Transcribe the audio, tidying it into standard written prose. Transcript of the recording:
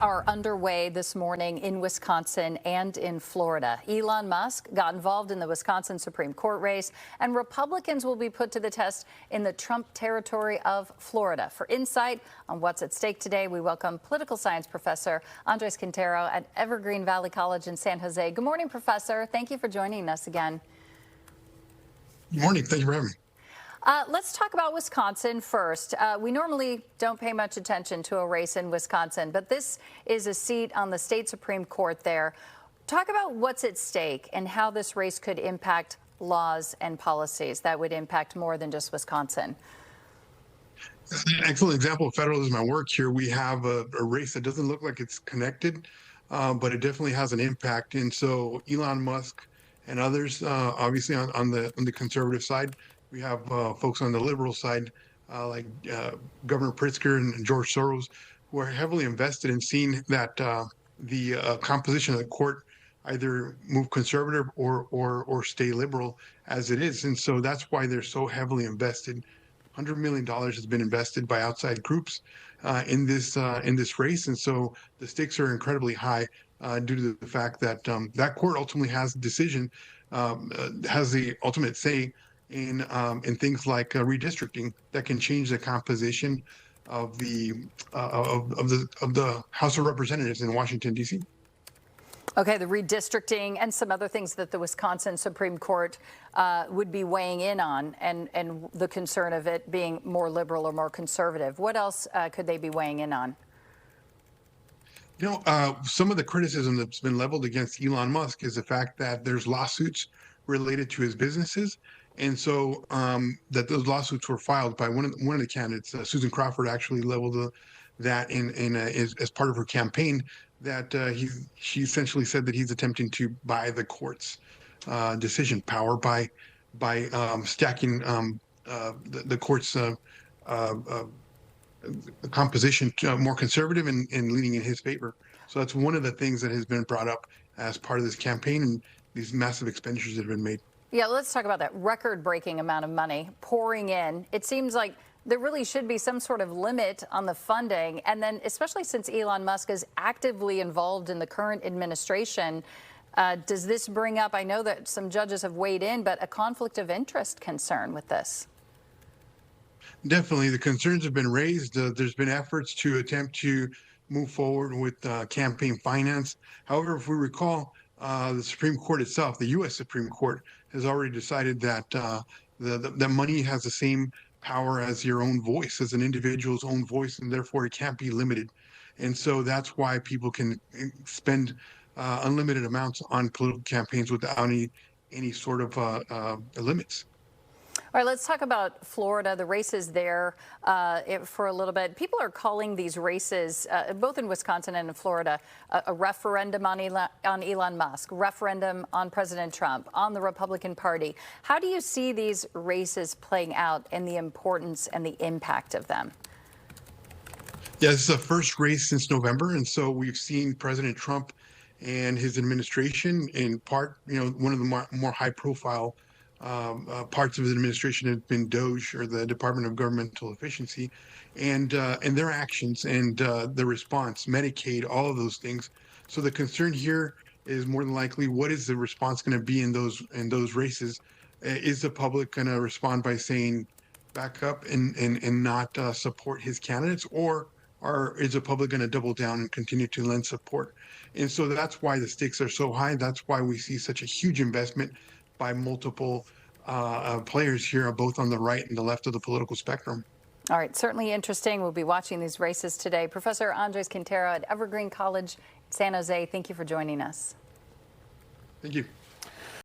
Are underway this morning in Wisconsin and in Florida. Elon Musk got involved in the Wisconsin Supreme Court race, and Republicans will be put to the test in the Trump territory of Florida. For insight on what's at stake today, we welcome political science professor Andres Quintero at Evergreen Valley College in San Jose. Good morning, Professor. Thank you for joining us again. Good morning. Thank you for having me. Let's talk about Wisconsin first. We normally don't pay much attention to a race in Wisconsin, but this is a seat on the state Supreme Court there. Talk about what's at stake and how this race could impact laws and policies that would impact more than just Wisconsin. An excellent example of federalism at work here. We have a race that doesn't look like it's connected, but it definitely has an impact. And so Elon Musk and others, obviously on the conservative side, we have folks on the liberal side, like Governor Pritzker and George Soros, who are heavily invested in seeing that the composition of the court either move conservative or stay liberal as it is. And so that's why they're so heavily invested. $100 million has been invested by outside groups in this race, and so the stakes are incredibly high due to the fact that that court ultimately has the decision, has the ultimate say in things like redistricting that can change the composition of the House of Representatives in Washington, D.C. Okay, the redistricting and some other things that the Wisconsin Supreme Court would be weighing in on, and the concern of it being more liberal or more conservative. What else could they be weighing in on? Some of the criticism that's been leveled against Elon Musk is the fact that there's lawsuits related to his businesses. And so that those lawsuits were filed by one of the candidates, Susan Crawford, actually leveled that as part of her campaign, that she essentially said that he's attempting to buy the court's decision power by stacking the court's composition more conservative and leaning in his favor. So that's one of the things that has been brought up as part of this campaign and these massive expenditures that have been made. Yeah, let's talk about that record-breaking amount of money pouring in. It seems like there really should be some sort of limit on the funding. And then especially since Elon Musk is actively involved in the current administration, does this bring up, I know that some judges have weighed in, but a conflict of interest concern with this? Definitely. The concerns have been raised. There's been efforts to attempt to move forward with campaign finance. However, if we recall, the Supreme Court itself, the U.S. Supreme Court, has already decided that the money has the same power as your own voice, as an individual's own voice, and therefore it can't be limited. And so that's why people can spend unlimited amounts on political campaigns without any sort of limits. All right, let's talk about Florida, the races there for a little bit. People are calling these races, both in Wisconsin and in Florida, a referendum on Elon Musk, referendum on President Trump, on the Republican Party. How do you see these races playing out and the importance and the impact of them? Yeah, this is the first race since November, and so we've seen President Trump and his administration, in part, one of the more high-profile parts of his administration have been DOGE, or the Department of Governmental Efficiency, and their actions and the response, Medicaid, all of those things. So the concern here is more than likely, what is the response going to be in those races? Is the public going to respond by saying back up and not support his candidates, or is the public going to double down and continue to lend support? And so that's why the stakes are so high. That's why we see such a huge investment by multiple players here, both on the right and the left of the political spectrum. All right, certainly interesting. We'll be watching these races today. Professor Andres Quintero at Evergreen College, San Jose, thank you for joining us. Thank you.